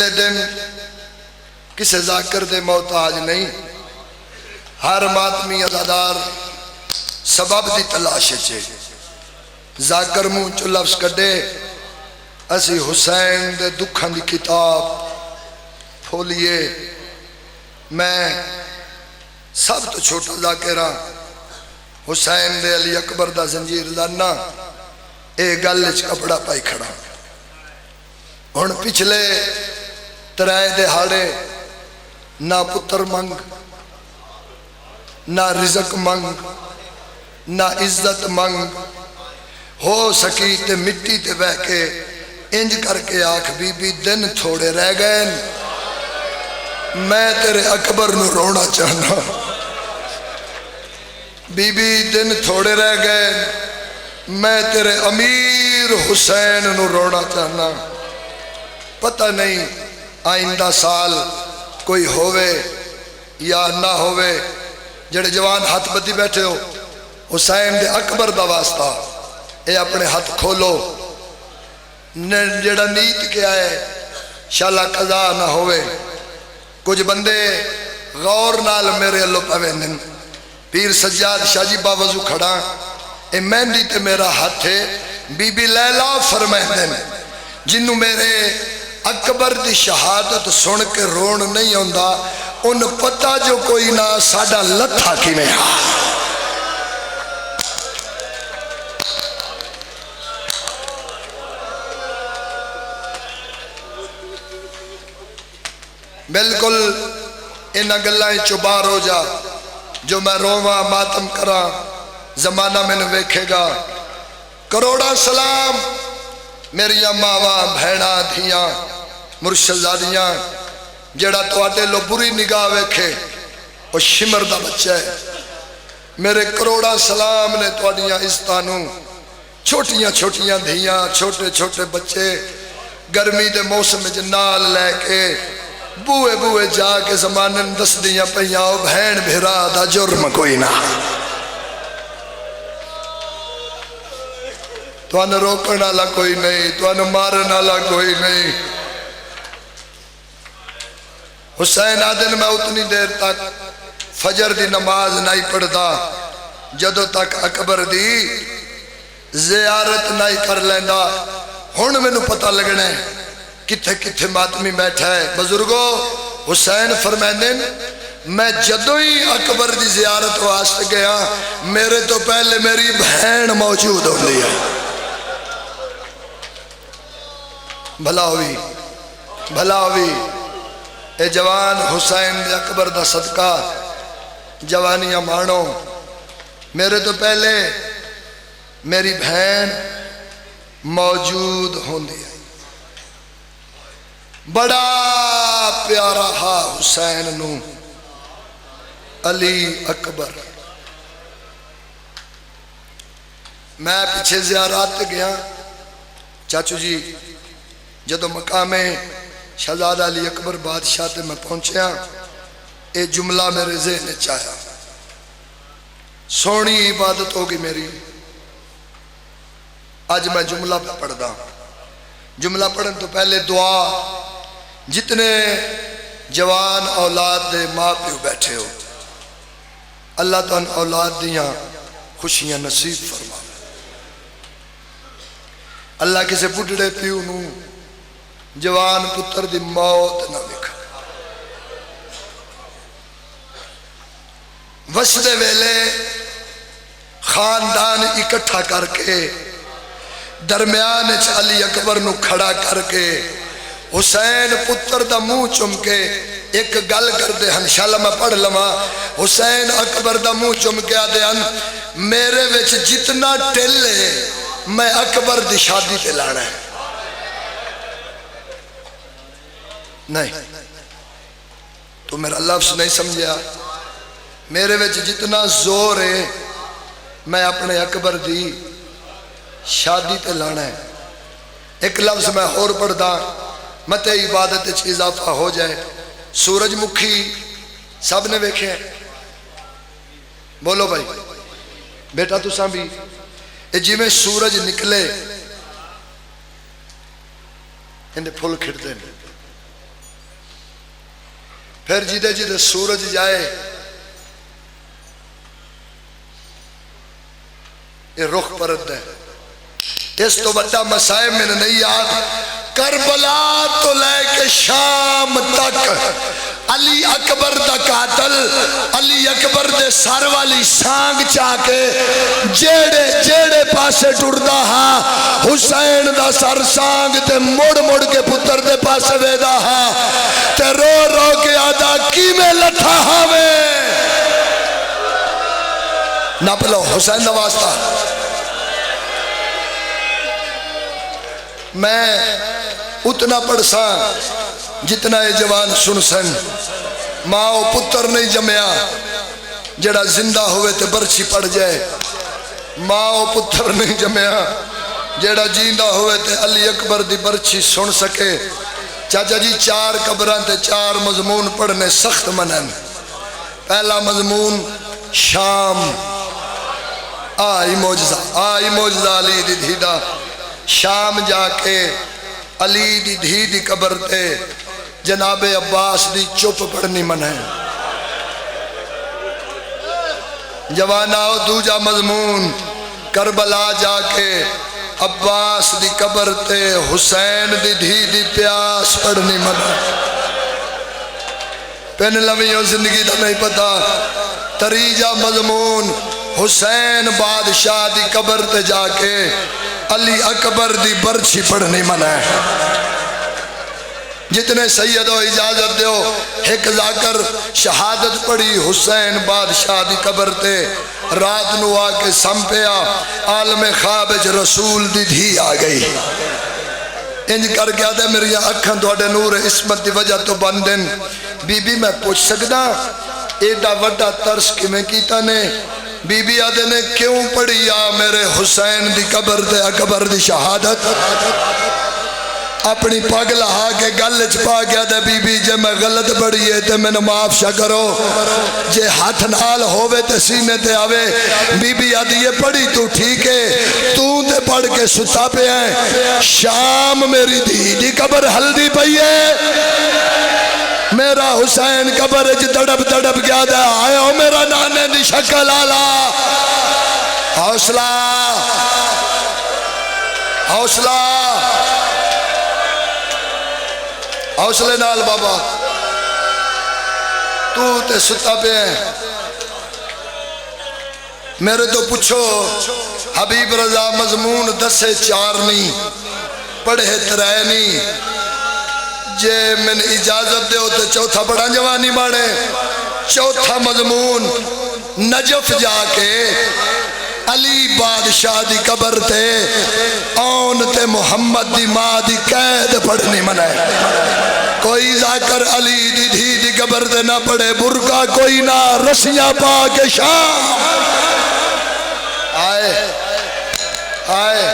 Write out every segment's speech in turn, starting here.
پچھلے دن کسے ذاکر دے محتاج نہیں، ہر ماتمی عزادار سبب دی تلاش چے ذاکر منہ چو لفظ کڈے اسی حسین دے دکھان دی کتاب پھولیے۔ میں سب تو چھوٹا ذاکرہ حسین دے علی اکبر دا زنجیر لانا اے گلچ کپڑا پائی کھڑا ہن پچھلے ترائے دہاڑے نہ پتر منگ نہ رزق منگ نہ عزت منگ ہو سکی تے مٹی تے بہ کے انج کر کے آنکھ بی بی دن تھوڑے رہ گئے، میں تیرے اکبر نو رونا چاہنا، بی بی دن تھوڑے رہ گئے، میں تیرے امیر حسین نو رونا چاہنا۔ پتہ نہیں آئندہ سال کوئی ہوئے یا نہ ہوئے، جڑے جوان ہاتھ بدی بیٹھے ہو حسین دے اکبر دا واسطہ اے اپنے ہاتھ کھولو، جڑا نیت کیا ہے شالا قضا نہ ہوئے۔ کچھ بندے غور نال میرے اللہ پویندن، پیر سجاد شاہ جی باوضو کھڑا اے مہندی تے میرا ہاتھ ہے، بی بی لیلا فرمائندن جنہوں میرے اکبر دی شہادت سن کے رون نہیں ہوندا ان پتہ جو کوئی نہ ساڑا لتھا کی میں بالکل انہاں گلائیں چبار ہو جا جو میں رواں ماتم کراں زمانہ میں نے ویکھے گا۔ کروڑا سلام میریاں ماواں بھیڑاں دھیاں مرشدزادیاں، جڑا تواڈے لو بری نگاہ ویکھے وہ شمر دا بچہ ہے۔ میرے کروڑا سلام نے تواڈیاں عزتانوں، چھوٹیاں چھوٹیاں دھیاں چھوٹے چھوٹے بچے گرمی دے موسم جنال لے کے بوئے بوئے جا کے زمانن دس دیاں پہیاں بہن بھیرا دا جرم کوئی نہ، تو انہیں روکن والا کوئی نہیں، تو انہیں مارن والا کوئی نہیں۔ حسین آدن میں اتنی دیر تک فجر دی نماز نہیں پڑھتا جدو تک اکبر دی زیارت نہیں کر لیندا۔ ہن میں نو پتہ لگنا ہے کتھے کتھے ماتمی بیٹھا ہے۔ بزرگو حسین فرمائندن میں جدو ہی اکبر دی زیارت واسطے گیا میرے تو پہلے میری بہن موجود ہوندی ہے۔ بھلا ہوئی بھلا ہوئی اے جوان حسین دے اکبر دا صدقہ جوانیاں مانو، میرے تو پہلے میری بہن موجود ہوندی ہے۔ بڑا پیارا ہا حسین نو علی اکبر۔ میں پیچھے زیارات گیا چاچو جی، جدو مقام شہزادہ علی اکبر بادشاہ تے میں پہنچیا اے جملہ میرے ذہن چاہیا، سونی عبادت ہوگی میری، آج میں جملہ پہ پڑھ دا۔ جملہ پڑھن تو پہلے دعا، جتنے جوان اولاد دے ماں پیو بیٹھے ہو اللہ تو ان اولاد دیاں خوشیاں نصیب فرما، اللہ کسے بڑھڑے پیو نو جوان پتر دی موت نہ لکھا۔ وسدے ویلے خاندان اکٹھا کر کے درمیان علی اکبر نو کھڑا کر کے حسین پتر دا منہ چم کے ایک گل کر دے ہن، انشاءاللہ میں پڑھ لما۔ حسین اکبر دا منہ چم کے آدھے ہن میرے وچ جتنا ٹل ہے میں اکبر دی شادی تے لانا ہے۔ نہیں تو میرا لفظ نہیں سمجھیا، میرے وچ جتنا زور ہے میں اپنے اکبر دی شادی تے لانا ہے۔ ایک لفظ میں اور پڑھ دا مت عبادت اچھ اضافہ ہو جائے۔ سورج مکھی سب نے ویکھے ہیں، بولو بھائی بیٹا تساں بھی، جی میں سورج نکلے اندے پھول کھڑتے ہیں، پھر جدے جدے سورج جائے یہ رخ پرد ہے. اس تو بڑا مسائب میں نہیں یاد. کربلا تو لے کے شام تک علی اکبر دا قاتل علی اکبر دے سر والی سانگ چاہ کے جیڑے جیڑے پاسے ٹردا ہاں حسین دا سر سانگ تے مڑ مڑ کے پتر دے پاسے ویدا ہاں تے رو رو کے آدھا کی میں لٹھا ہاویں نہ پلو حسین دا واسطہ. میں اتنا پڑھ سا جتنا یہ جوان سن سن. ماں و پتر نہیں جمیا جڑا زندہ ہوئے تے برچی پڑ جائے. ماں و پتر نہیں جمیا جڑا جیندہ ہوئے تے علی اکبر دی برچی سن سکے. چاچا جی 4 قبران تے 4 مضمون پڑھنے سخت منن. پہلا مضمون شام آئی موجزہ علی دی دھیدہ. شام جا کے علی دی دھی دی قبر تے جناب عباس دی چپ پڑھنی من ہے. جواناؤ دوجا مضمون کربلا جا کے عباس دی قبر تے حسین دی دھی دی پیاس پڑھنی من ہے. پین لویوں زندگی دا نہیں پتا. تریجا مضمون حسین بادشاہ دی قبر تے جا کے علی اکبر دی برچی پڑھنی من ہے. جتنے سیدو اجازت دیو ایک ذاکر شہادت پڑھی حسین بادشاہ دی قبر تے رات نو آ کے سمپیا عالم خواب رسول دی دھی آ گئی. انج کر گیا دے میری اکھاں توڑے نور عصمت دی وجہ تو بندن. بی بی میں پوچھ سکدا ایڈا وڈا ترس کی میں کیتا نے. بی بی آدھے نے کیوں پڑھی یا میرے حسین دی قبر تے اکبر دی شہادت. اپنی پاگ لہا کے گل چپا گیا دے بی بی جے میں غلط پڑھی ہے تے میں نے معاف شا کرو. جے ہاتھ نال ہووے تے سینے تے آوے. بی بی آدھی یہ پڑھی تو ٹھیک ہے تو تے پڑھ کے ستا پہ ہیں. شام میری دی دی قبر ہلدی پئی ہے. میرا حسین قبر اج تڑپ تڑپ گیا دا آئے ہو میرا نانے دی شکل آلا. حوصلہ حوصلہ حوصلے نال بابا تو تے ستا پہ ہیں. میرے تو پوچھو حبیب رضا مضمون 10 نہیں پڑھے 3 نہیں. جے میں نے اجازت دے ہوتے چوتھا پڑھا جوانی باڑے. چوتھا مضمون نجف جا کے علی بادشاہ دی قبر تے آن تے محمد دی ماں دی قید پڑھنی منائے. کوئی ذاکر علی دی دھی دی قبر تے نہ پڑھے برکا کوئی نہ رسیاں پا کے شام آئے آئے.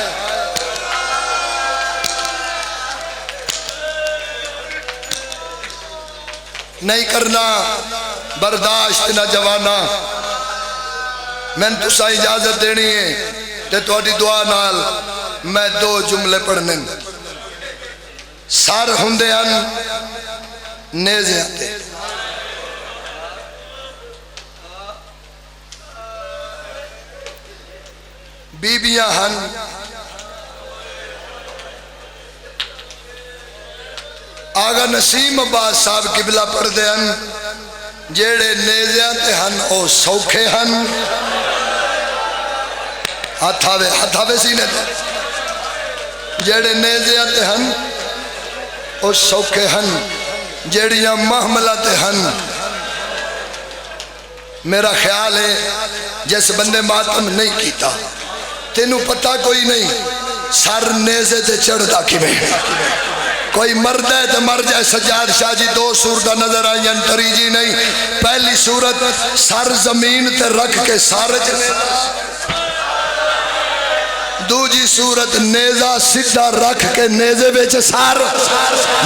نہیں کرنا برداشت نہ جوانا. میں نے تسا اجازت دینی ہے تے تواڈی دعا نال میں 2 جملے پڑھنے. سر ہوندے ہن نیزے تے بیبیاں ہن آگا نسیم عباس صاحب قبلہ پڑھ دے ہن جیڑے نیزیاں تے ہن او سوکھے ہن. ہتھاوے سینے تے جیڑے نیزیاں تے ہن او سوکھے ہن. جیڑیاں محملہ تے ہن میرا خیال ہے جس بندے ماتم نہیں کیتا تینوں پتہ کوئی نہیں سر نیزے تے چڑھدا کیویں. کوئی مرد ہے تو مر جائے. سجاد شاہ جی 2 صورتیں نظر آئیں تریجی نہیں. پہلی صورت سر زمین تے رکھ کے سارج. دوجی صورت نیزہ سدھا رکھ کے نیزے بیچ سار.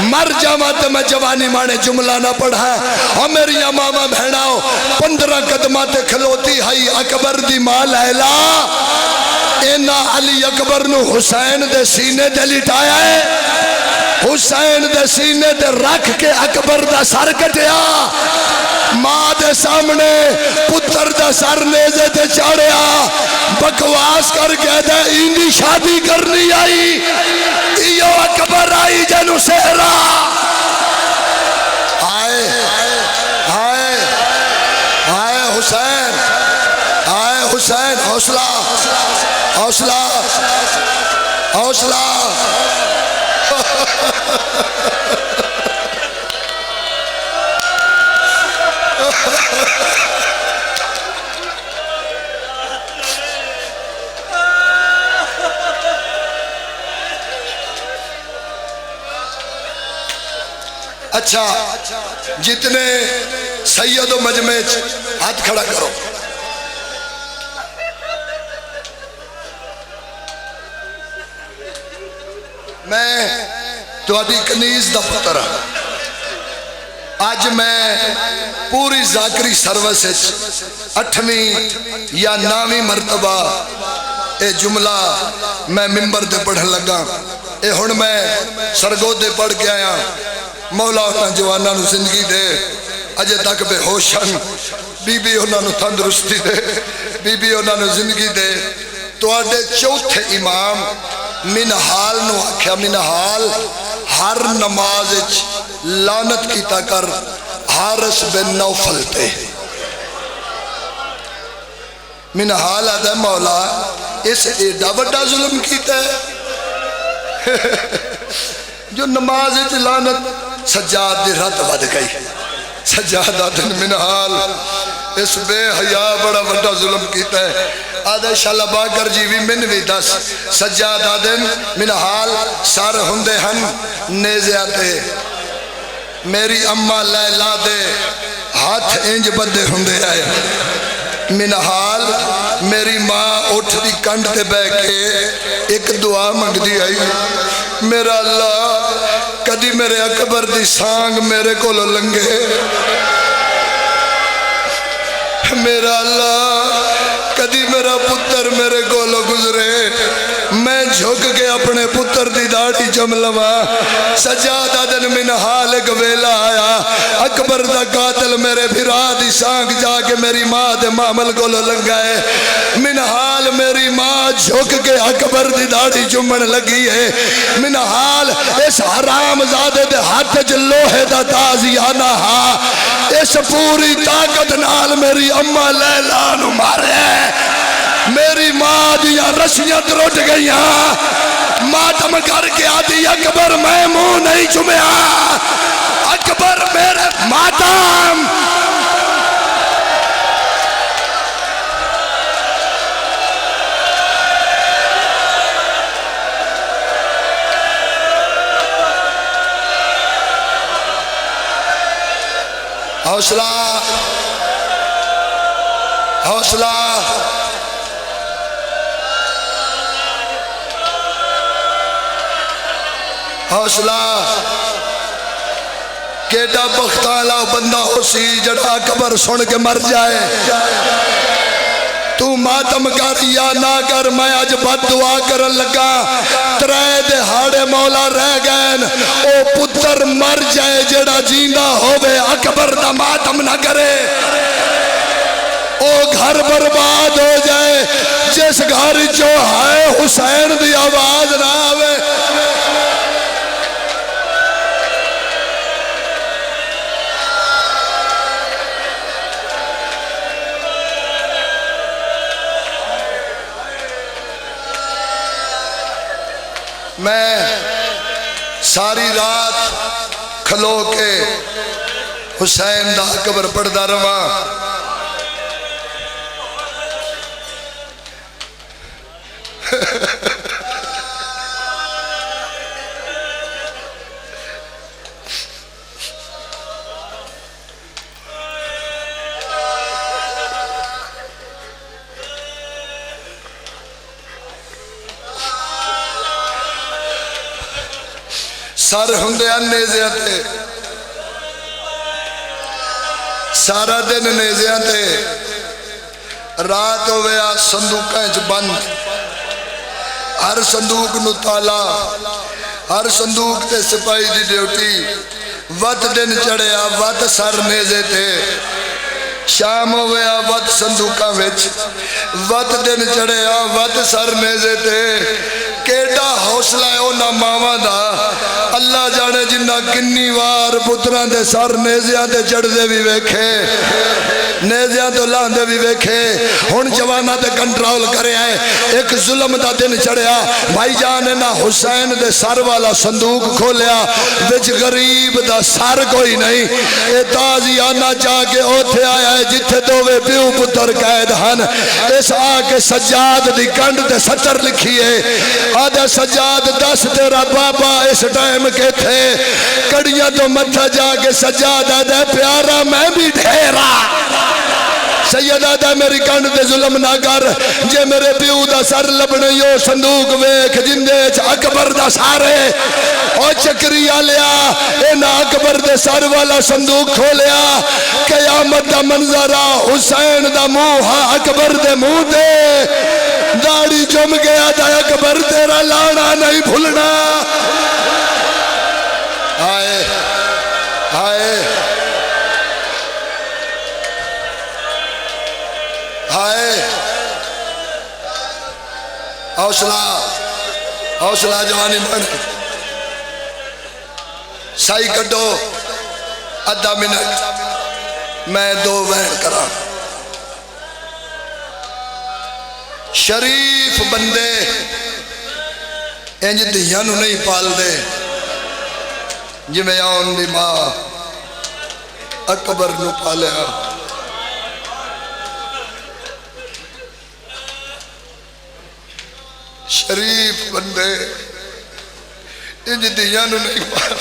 مر جاواں تے میں جوانی مانے جملہ نہ پڑھا. اور میری ماما بہناؤ 15 قدمہ تے کھلوتی ہائی اکبر دی ماں لیلا. اینا علی اکبر نو حسین دے سینے دے لٹایا ہے. حسین دے سینے دے رکھ کے اکبر دا سر کٹیا ماں دے سامنے پتر دا سر نیزے تے چاڑیا بکواس کر کے دے ایندی شادی کرنی آئی ایو اکبر آئی جنو سہرا آئے آئے آئے حسین آئے حسین حوصلہ حوصلہ حوصلہ اچھا جتنے سید و مجمع ہاتھ کھڑا کرو میں تو ابھی کنیز دا پتر ہوں آج میں پوری ذاکری سروس 8ویں یا 9ویں مرتبہ اے جملہ میں ممبر دے پڑھن لگا اے ہن میں سرگو دے پڑھ کے آیا مولا انہاں جواناں نو زندگی دے اجے تک بے ہوشن بی بی انہاں نو تندرستی دے بی بی انہاں نو زندگی دے تو آڈے چوتھے امام منحال نو آکھیا منحال ہر نماز لعنت کیتا کر حارث بن نوفل پہ منحال آدھا مولا اس ایڈا بڑا ظلم کیتا ہے جو نماز لعنت سجاد دی رت ود گئی سجاد آدھن منحال اس بے حیا بڑا بڑا ظلم کیتا ہے آدھے شالا باگر جیوی من وی دس سجاد آدھن منحال سار ہندے ہن نیزے آتے میری اممہ لیلا دے ہاتھ انج بدے ہندے آئے منحال میری ماں اٹھ دی کنڈ تے بے کے ایک دعا منگ دی آئی میرا اللہ کدی میرے اکبر دی سانگ میرے کو لنگے میرا اللہ کدی میرا پتر میرے کو گزرے میں جھک کے اپنے پتر دی داڑھی چم لوا سجاد آدن منحال ایک ویلا آیا اکبر دا قاتل میرے بھرا دی سانگ جا کے میری ماں دے معامل کو لنگائے منحال میری ماں جھک کے اکبر دی داڑھی چمن لگی ہے منحال اس حرام زادے دے ہاتھ جلوہے دا تازیانہ ہا اس پوری طاقت نال میری اممہ لیلا نو مارے میری ماں دیا رسیاں تروٹ گئیاں ماتم کر کے آدھی اکبر میں منہ نہیں چمیا اکبر میرے ماتم حوصلہ حوصلہ حوصلہ کیڑا بختالا بندہ ہو سی جڑا قبر سن کے مر جائے تو ماتم کر یا نہ کر میں آج بد دعا کرن لگا ترائے دے ہاڑے مولا رہ گئن او پتر مر جائے جڑا جیندہ ہوئے اکبر دا ماتم نہ کرے او گھر برباد ہو جائے جس گھر جو ہے حسین دی آواز نہ آوے میں ساری رات کھلو کے حسین دا قبر پڑھدا رہا سر ہندے نیزیاں تے سارا دن نیزیاں تے رات ہویا صندوقیں بند ہر صندوق نو تالا ہر صندوق تے سپاہی دی ڈیوٹی وت دن چڑھیا وت سر نیزے تے شام ہویا وت صندوقاں وچ وت دن چڑھیا وت سر نیزے تے کیڑا حوصلہ ہے اونا ماواں دا اللہ جانے جنہ کنی وار پتراں دے سر نیزیاں تے چڑھ دے بھی ویکھے نیزیاں تو لاندے بھی ویکھے ہن جوانہ تے کنٹرول کرے آئے ایک ظلم دا دن چڑھیا بھائی جان نے نہ حسین دے سر والا صندوق کھولیا وچ غریب دا سر کوئی نہیں اے تازی آنا چاہ کے اوتھے آیا ہے جتھے دووے پیو پتر قید ہن اس آ کے سجاد دی کنڈ تے 70 لکھی ہے آدھا سجاد دس تیرا بابا اس ٹائم کے تھے کڑیاں تو متھا جا کے سجاد آدھا پیارا میں بھی ڈھیرا سید آدھا میری کنڈ دے ظلم نہ کر جے میرے پیو دا سر لبنیو صندوق ویکھ جندے اکبر دا سارے او چکریا لیا اینا اکبر دے سر والا صندوق کھولیا قیامت دا منظرہ حسین دا موہا اکبر دے منہ دے داڑی جم گیا تھا اکبر تیرا لانا نہیں بھولنا آئے آئے آئے حوصلہ حوصلہ جوانی بن سائی کٹو ادھا منٹ میں 2 وین کرا شریف بندے انج دیاں نو نہیں پال دے جی میں آن دی ماں اکبر نو پالیا شریف بندے انج دیاں نو نہیں پال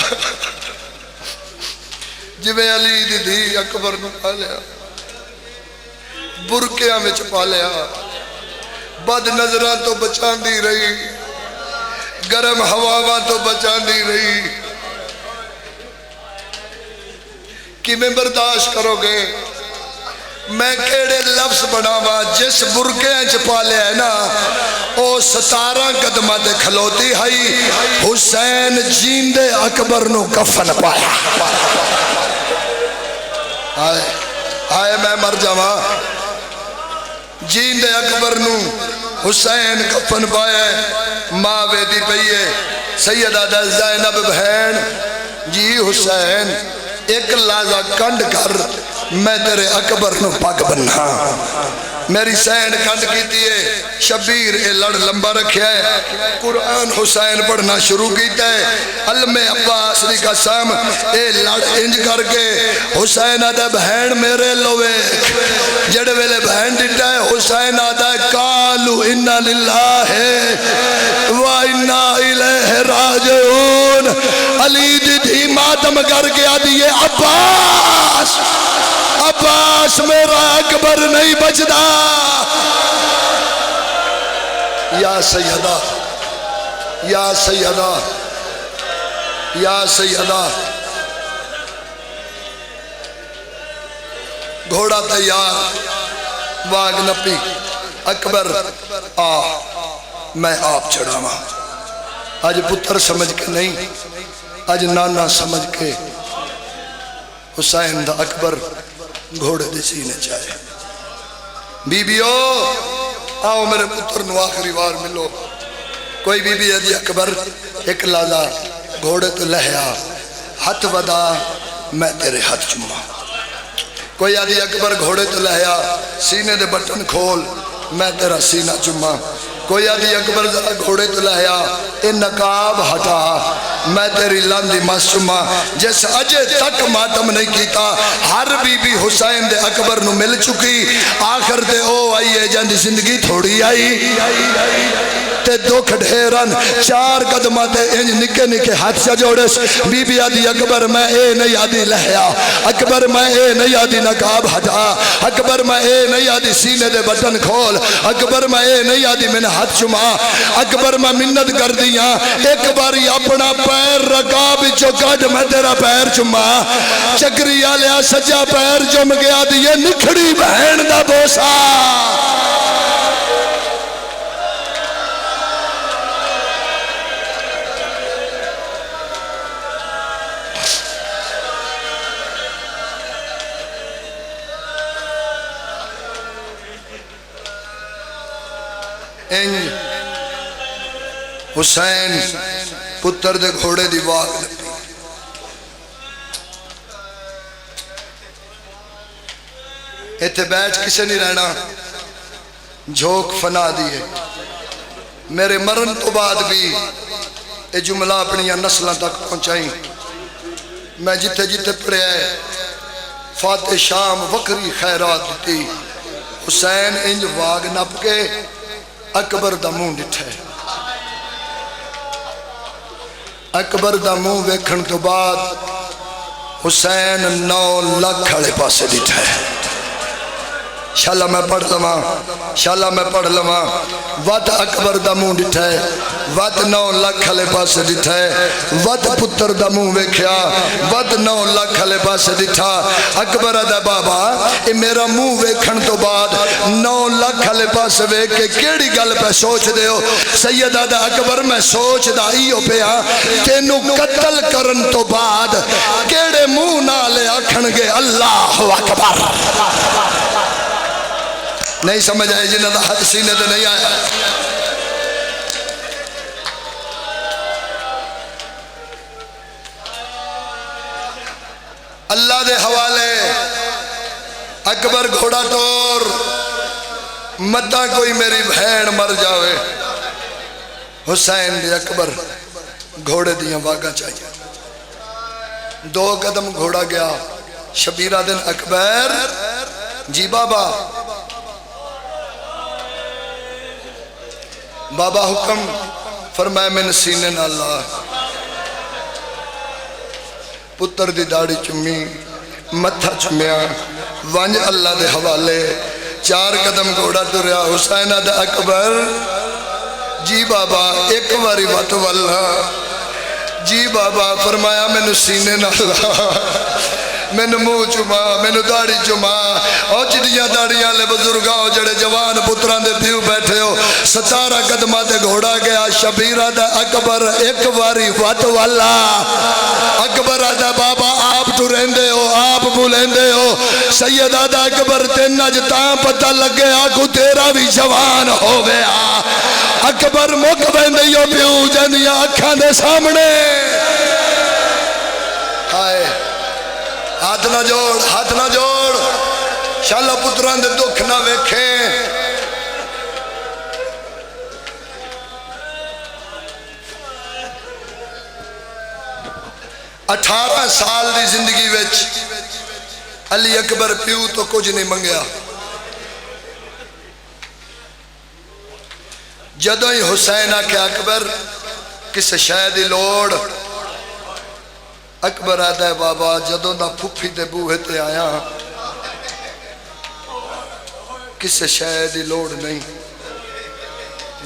جی میں علی دی دی اکبر نو پالیا برکیاں میں پالیا بد نظران تو بچان دی رہی گرم ہواواں تو بچان دی رہی کہ میں برداشت کرو گے میں کیڑے لفظ بناوا جس برکے پالے ہے نا او 17 قدمہ دے کھلوتی ہائی حسین جیندے اکبر نو کفن پایا آئے آئے میں مر جاواں جیندے اکبر نو حسین کفن پایا ماں ویدی پئیے سیدہ دا زینب بہن جی حسین ایک لازہ کنڈ کر میں تیرے اکبر نو پاک بننا میری سین کنڈ کی دیئے شبیر اے لڑ لمبا رکھیا ہے قرآن حسین پڑھنا شروع کیتا ہے علم عباس دی قسم اے لڑ انج کر کے حسین آدھا بہن میرے لوے جڑے ویلے بہن دیتا ہے حسین آدھا کالو انا للہ و انا الیہ راجعون علی دی دھی ماتم کر کے آدھی یہ عباس عباس میرا اکبر نہیں بچدا یا سیدہ یا سیدہ یا سیدہ گھوڑا تیار واگ نپی اکبر آ میں آپ چڑھاواں آج پتر سمجھ کے نہیں آج نانا سمجھ کے حسین دا اکبر گھوڑے دے سینے چاہے بی بیو آؤ میرے پتر نو آخری بار ملو کوئی بی بی ہے اکبر ایک لالا گھوڑے تو لہیا ہاتھ ودا میں تیرے ہاتھ چما کوئی آدھی اکبر گھوڑے تو لہیا سینے دے بٹن کھول میں تیرا سینہ چما کوئی آدھی اکبر ذرا گھوڑے تو لہیا اے نقاب ہٹا میں تیری لاندی مس چما جیسے اجے تک ماتم نہیں کیتا ہر بی بی حسین دے اکبر نو مل چکی آخر دے او آئیے جاندی زندگی تھوڑی آئی تے دکھ ڈھیرن 4 قدمہ تے انج نکے نکے ہاتھ سے جوڑس بی بی آدھی اکبر میں اے نہیں آدھی لہیا اکبر میں اے نہیں آدھی نقاب ہٹا اکبر میں اے نہیں آدھی سینے دے بٹن کھول اکبر میں اے نہیں آدھی میں نے ہاتھ چما اکبر میں منت کر دیا ایک باری اپنا پیر رکاب چوکاٹ میں تیرا پیر چما چکری آلیا سجا پیر جم گیا دیئے نکھڑی بہن دا بوسا انج حسین پتر دے گھوڑے دی واگ لگی ایتھے بیٹھ کسے نہیں رہنا جھوک فنا دیئے میرے مرن تو بعد بھی اے جملہ اپنی نسلوں تک پہنچائیں میں جتے جتے پڑھے فاتح شام وکری خیرات دیتی حسین انج واگ نپ کے اکبر دا منہ ڈٹھے اکبر دا منہ ویکھن تو بعد حسین 9 لاکھ والے پاسے ڈٹھے شالا میں پڑھ لواں شالا میں پڑھ لواں وت اکبر دا منہ ڈٹھے وت 9 لاکھ والے پاسے ڈٹھے وت پتر دا منہ ویکھیا وت 9 لاکھ والے پاسے ڈٹھا اکبر دا بابا اے میرا منہ ویکھن تو بعد 9 لاکھ والے پاسے ویکھ کے کیڑی گل پہ سوچ دے ہو سیدہ دا اکبر میں سوچ دا ایو پیا تینوں قتل کرن تو بعد کیڑے منہ نالے آکھن گے اللہ اکبر نہیں سمجھ آئے جنہ دا حد سینے دے نہیں آیا اللہ دے حوالے اکبر گھوڑا ٹور مدہ کوئی میری بہن مر جاوے حسین دے اکبر گھوڑے دیاں واگا چاہیے 2 قدم گھوڑا گیا شبیرہ دن اکبر جی بابا بابا حکم فرمائے میں سینے نہ اللہ پتر دی داڑی چمی متھا چمیا ونج اللہ دے حوالے 4 قدم گھوڑا ٹریا حسینہ دا اکبر جی بابا ایک واری وات واللہ جی بابا فرمایا میں سینے نہ اللہ میں منہ چما میں داڑی چما اور جڑیاں داڑیاں لے بزرگاں جڑے جوان پتران دے پیو بیٹھے ہو 17 قدمہ دے گھوڑا گیا شبیرہ دا اکبر ایک واری وات والا اکبر دا بابا آپ تو رہندے ہو آپ بولندے ہو سیدہ دا اکبر تین نجتاں پتہ لگے آکو تیرا بھی جوان ہو گیا اکبر مک بیندے ہو پیو جنیاں اکھاں دے سامنے ہائے ہاتھ نہ جوڑ شالا پتران دے دکھ نہ ویکھیں 18 سال دی زندگی وچ علی اکبر پیو تو کچھ نہیں منگیا جدوں ہی حسین آکھے اکبر کس شے دی لوڑ اکبر آدھا ہے بابا جدوں دا پھپھی دے بوہے تے آیا کسے شے دی لوڑ نہیں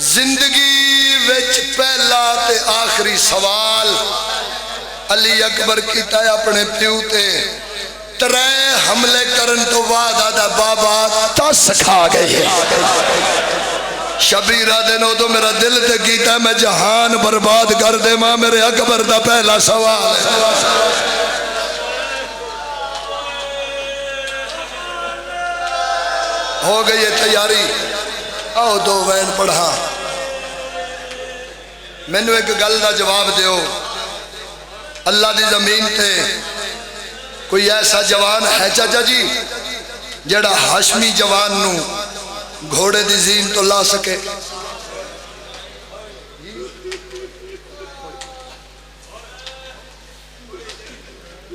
زندگی وچ پہلا تے آخری سوال علی اکبر کیتا ہے اپنے پیو تے 3 حملے کرن تو بعد آدھا بابا تس کھا گئی شبیرہ دنوں تو میرا دل تے کیتا ہے میں جہان برباد کر دے ماں میرے اکبر دا پہلا سوال ہو گئی ہے تیاری آؤ 2 وین پڑھا میں نے ایک گل دا جواب دیو اللہ دی زمین تے کوئی ایسا جوان ہے چاچا جی جڑا ہاشمی جوان نو گھوڑے دی زین تو لا سکے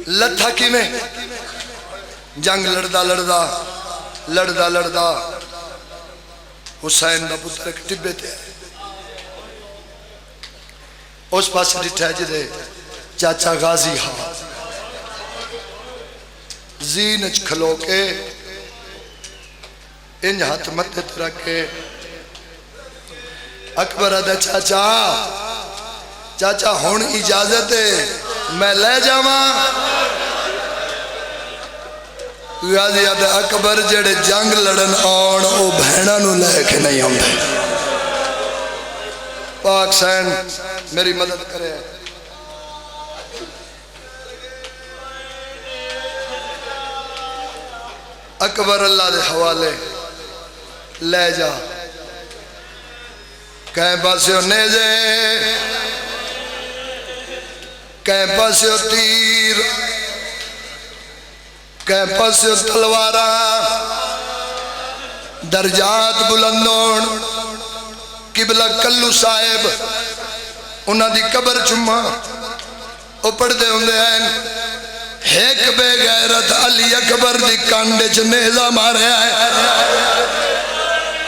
لتھا کی میں جنگ لڑدا حسین دا پتر ایک ٹبے تے اس پاس ڈٹھا جدے چاچا غازی ہاں زین اچ کھلو کے انج ہاتھ متے رکھے اکبر آدھا چاچا ہون اجازت ہے میں لے جاواں غازی آدھا اکبر جڑے جنگ لڑن آن او بہناں نو لے کے نہیں آندے پاک سین میری مدد کرے اکبر اللہ دے حوالے لے جا کہیں پاسے نیزے کہیں پاسے تیر کہیں پاسے تلوارا درجات بلندون قبلہ کلو صاحب انہاں دی قبر چمہ او پڑھ دے ہوندے ہیں ایک بے غیرت علی اکبر دی کانڈے چ نیزہ مارے آئے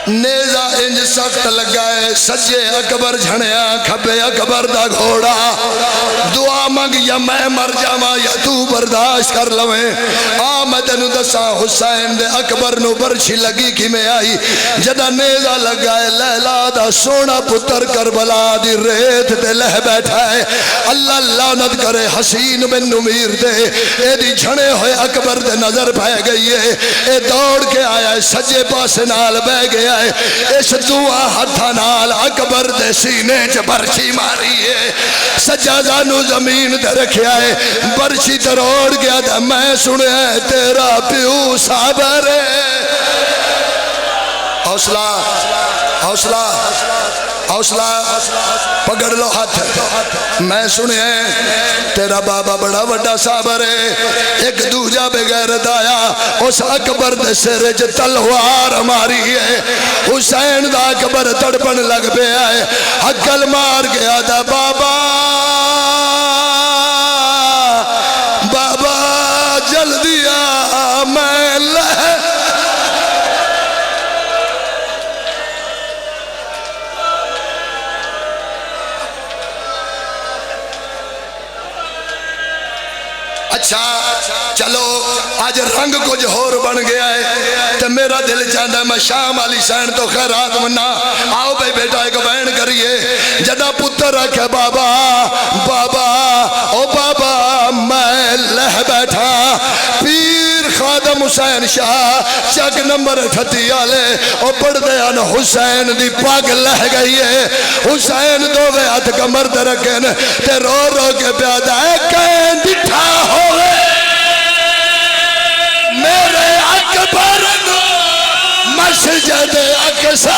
نیزہ انج سخت لگا ہے سجے اکبر جھنیا کھبے اکبر دا گھوڑا دعا مانگ یا میں مر جاواں یا تو برداشت کر لویں آمد نو دسا حسین دے اکبر نو برچھی لگی کی میں آئی جدا نیزہ لگا ہے لیلا دا سونا پتر کربلا دی ریت دے لہ بیٹھا ہے اللہ لعنت کرے حسین بن نمیر دے اے دی جھنے ہوئے اکبر دے نظر پہ گئی ہے اے دوڑ کے آیا ہے سجے پاس نال بہ گیا اس دعا ہتھا نال اکبر دے سینے چ برچھی ماری ہے سجادہ نو زمین تے رکھیا ہے برچھی تروڑ گیا تھا میں سنیا ہے تیرا پیو صابر ہے حوصلہ حوصلہ حوصلہ پکڑ لو ہاتھ میں سنیا ہے تیرا بابا بڑا وڈا صابر ہے ایک دوجہ بغیرت آیا اس اکبر دے سر چ تلوار ماری ہے حسین دا اکبر تڑپن لگ پہ آئے عقل مار گیا دا بابا بابا جلدی آ میں لہ اچھا چلو آج رنگ کچھ ہور بن گیا ہے تو میرا دل چاہتا ہے میں شام علی سین تو خیرات منا آؤ بھائی بیٹا ایک بین کریے جدا پتر رکھے بابا بابا او بابا میں لہ بیٹھا پیر خادم حسین شاہ چک نمبر 38 آلے او پڑھ دیا نا حسین دی پاک لہ گئی ہے حسین دو وے ہاتھ کمر دے رکھیں تے رو رو کے پیادا ہے کہیں دٹھا ہوئے میرے اکبر نو مسجد اقصی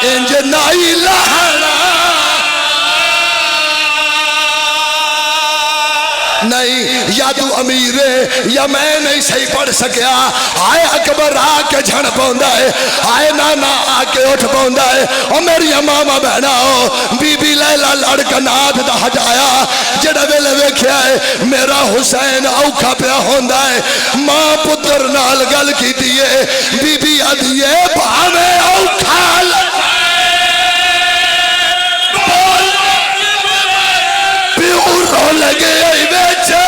انج نائی لہنا نہیں یا تو امیر ہے یا میں نہیں صحیح پڑھ سکیا آئے اکبر آ کے جھڑ پوندا ہے آئے نانا آ کے اٹھ پوندا ہے اور میری ماما بہنا ہو بی بی لیلا لڑکا ناتھ دا ہٹایا جڑا ویلے ویکھیا ہے میرا حسین اوکھا پیا ہوندا ہے ماں پتر نال گل کی دیئے بی بی آدھیے بھاوے اوکھا پیو رو لگے بیچے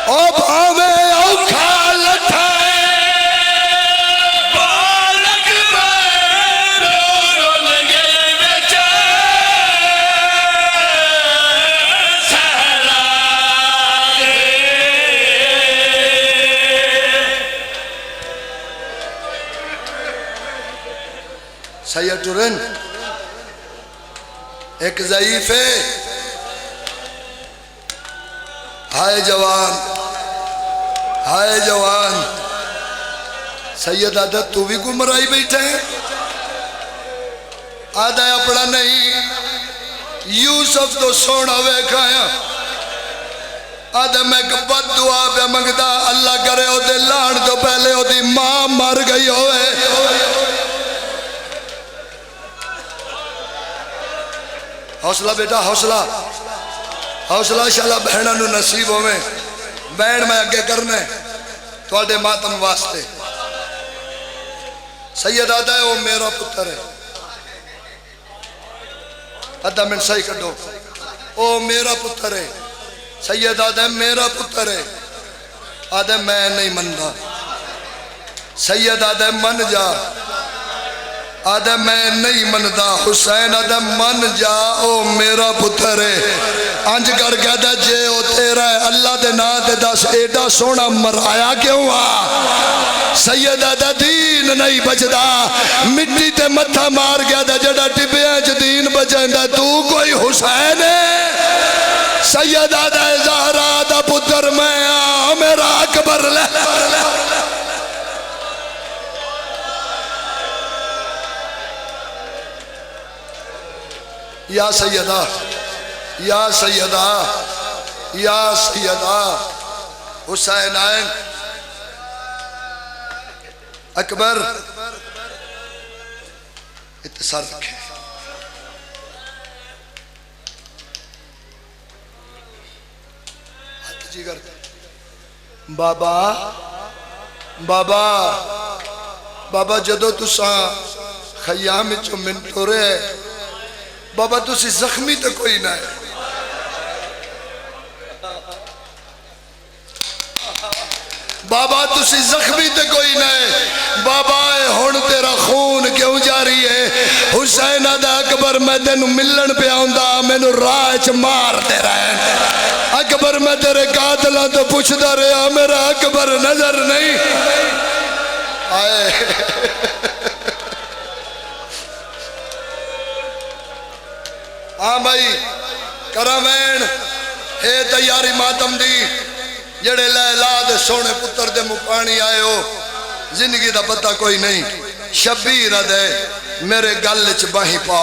او بھاوے اوکھا لٹھائے بالک میں رو لگے بیچے سید ٹورن ایک ضعیف ہے ہائے جوان ہائے جوان سید آدھا تو بھی گمرائی بیٹھے ہیں آدھا اپنا نہیں یوسف تو سونا ویکھایا آدھا میں بد دعا پہ منگدا اللہ کرے او دے لان تو پہلے او دی ماں مر گئی ہوئے حوصلہ بیٹا حوصلہ حوصلہ شالا بہنہ نو نصیب ہوئے بہن میں اگے کرنے تو آدھے ماتم واسطے سید آدھا ہے وہ میرا پتر ہے آدھا من صحیح کٹو وہ میرا پتر ہے سید آدھا ہے میرا پتر ہے آدھا میں نہیں مندہ سید آدھا ہے من جا آدھا میں نہیں مندا حسین آدھا من جا او میرا پتر ہے انج کر کے آدھا جے او تیرا ہے اللہ دے نا دے دس ایڈا سونا مرایا کیوں سید آدھا دین نہیں بچدا مٹی تے متھا مار گیا آدھا جڑا ٹبیاں چ دین بچیندا تو کوئی حسین ہے سید آدھا زہرا دا پتر میں میرا اکبر لے یا سیدہ یا سیدہ یا سیدہ حسین آئین اکبر اتصال رکھیں ہاتھ جی کرتے بابا بابا بابا جدو تساں خیام چو منٹو رہے بابا تسی زخمی تو کوئی نہ ہے بابا تسی زخمی تو کوئی نہ ہے بابا ہون تیرا خون کیوں جاری ہے حسین آدھا اکبر میں تینو ملن پہ آؤندا مینو راہ چ مار دے رہے اکبر میں تیرے قاتلاں تو پوچھدا رہا میرا اکبر نظر نہیں آئے ہاں بھائی کرامین اے تیاری ماتم دی جڑے لیلا دے سونے پتر دے مپانی آئے ہو زندگی دا پتہ کوئی نہیں شبیر دے میرے گل چ باہی پا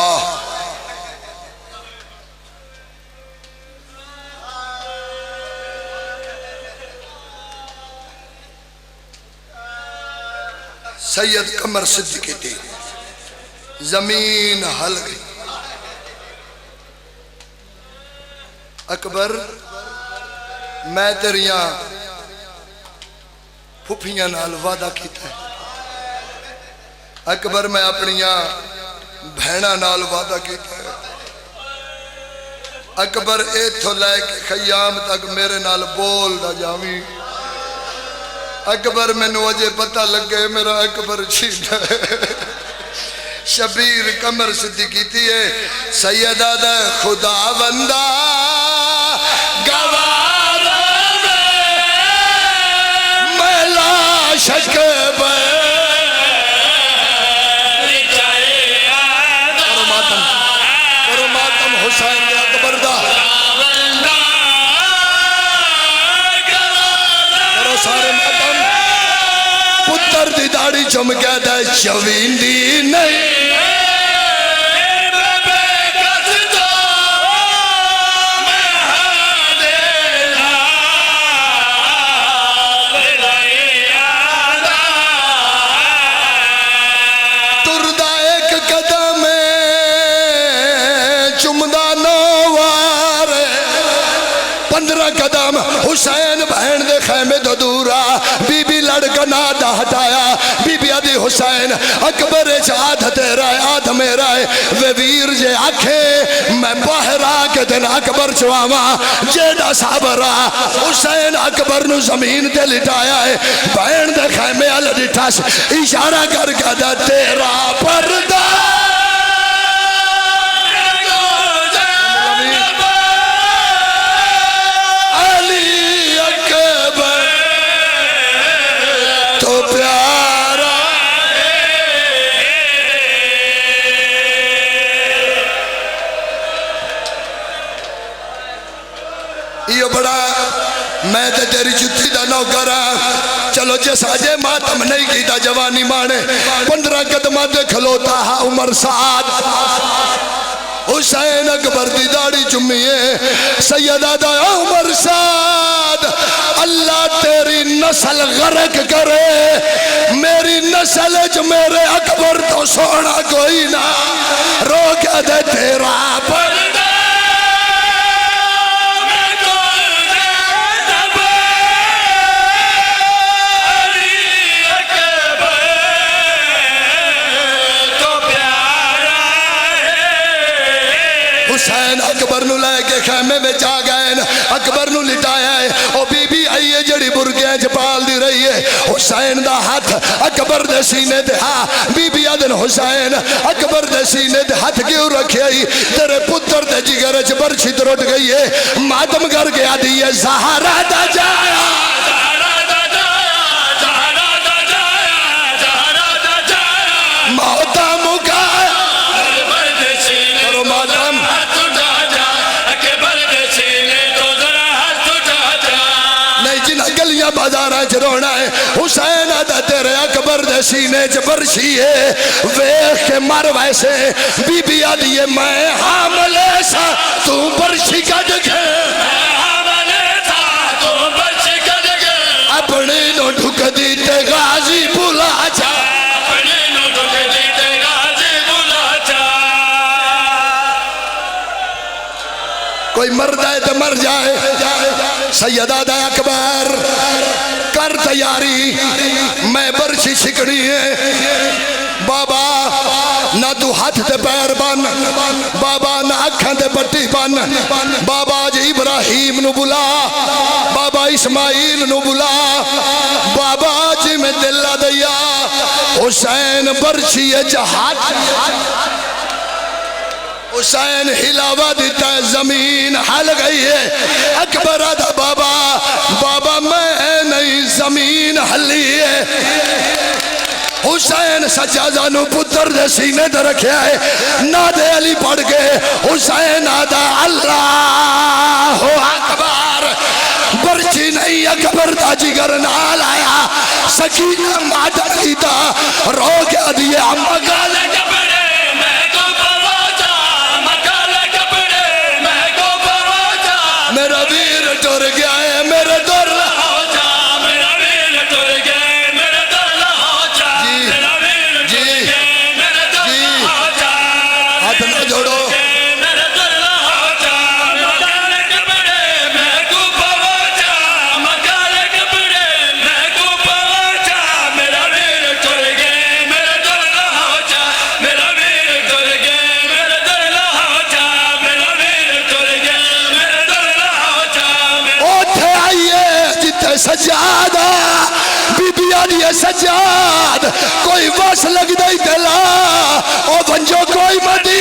سید قمر صدیقی تھی زمین ہل گئی اکبر میں تیریاں پھپھیاں نال وعدہ کیتا ہے اکبر میں اپنیاں بھینا نال وعدہ کیتا ہے اکبر ایتھو لے کے خیام تک میرے نال بول دا جاوی اکبر میں نوجے پتہ لگے میرا اکبر چھیڑا ہے شبیر قمر صدیقی تھی ہے سیدہ دا خدا بندہ شک کرو ماتم حسین دے اکبر دا کرو سارے ماتم پتر دی داڑی چمکے دے شوین دی نہیں قدم حسین بہن دے خیمے دو دورا بی بی لڑکا نادا ہٹایا بی بی آدھی حسین اکبر آدھ تیرا ہے آدھ میرا ہے وے ویر جے آکھے میں باہر آکے دن اکبر چواما جیڑا صابرہ حسین اکبر نو زمین دے لٹایا ہے بہن دے خیمے اللہ ڈٹھاس اشارہ کر کے دا تیرا پردہ میں تے تیری جتی دا نوکرا چلو جس آجے ماتم نہیں کیتا جوانی مانے 15 قدمہ دے کھلوتا ہا عمر سعد حسین اکبر دی داڑی چمیے سیدہ دا عمر سعد اللہ تیری نسل غرق کرے میری نسل جو میرے اکبر تو سونا کوئی نہ روک دے تیرا پردہ حسین اکبر نو لے کے خیمے میں جا گئے اکبر نو لٹایا ہے او بی بی آئیے جڑی برگیاں چپال دی رہی ہے حسین دا ہاتھ اکبر دے سینے دے ہاں بی بی آدن حسین اکبر دے سینے دے ہاتھ کیوں رکھے ہی تیرے پتر دے جگر چ برچھی ترٹ گئی ہے ماتم کر کے آدھی ہے زہرا دا جایا موتا مکایا کرو ماتم نہیں جنہ گلیاں بازاراں چ رونا ہے حسین آدھا تیرے اکبر دے سینے چ برچھی ہے ویخ کے مر ویسے بی بی آدھی ہے میں حاملے سا تو برچھی کٹ گئے اپنے نو ڈھک دیتے غازی بھولا جا کوئی مرد ہے تو مر جائے سیدہ دا اکبر کر تیاری میں برچھی چھکڑی ہے بابا نہ تو ہاتھ تے پیر بن بابا نہ اکھاں تے پٹی بن بابا جی ابراہیم نو بلا بابا اسماعیل نو بلا بابا جی میں دل دیا حسین برچھی جہاد حسین ہلاوا دیتا ہے زمین ہل گئی ہے اکبر آدھا بابا بابا میں نہیں زمین ہلی ہے حسین سجادہ پتر دے سینے دے رکھیا ہے نادے علی پڑھ گئے حسین آدھا اللہ اکبر برچی نہیں اکبر دا جگر نال آیا سکینہ مادر دیتا رو گیا دیا مگالے کبڑے میرا ویر ٹر گیا ہے میرے در ہو جا میرا ویر ٹر گیا ہے میرے در ہو جا میرا ویر ٹر گیا ہے میرے در ہو جا ہاتھ نہ جوڑو میرے در ہو جا مگالے کبڑے میں کو پہنچا مگالے کبڑے میں کو پہنچا میرا ویر ٹر گیا ہے میرے در ہو جا میرا ویر ٹر گیا ہے میرے در ہو جا میرا ویر ٹر گیا سجاد بی بی آدھی سجاد کوئی وس لگ دائی دلا او بنجو کوئی مدی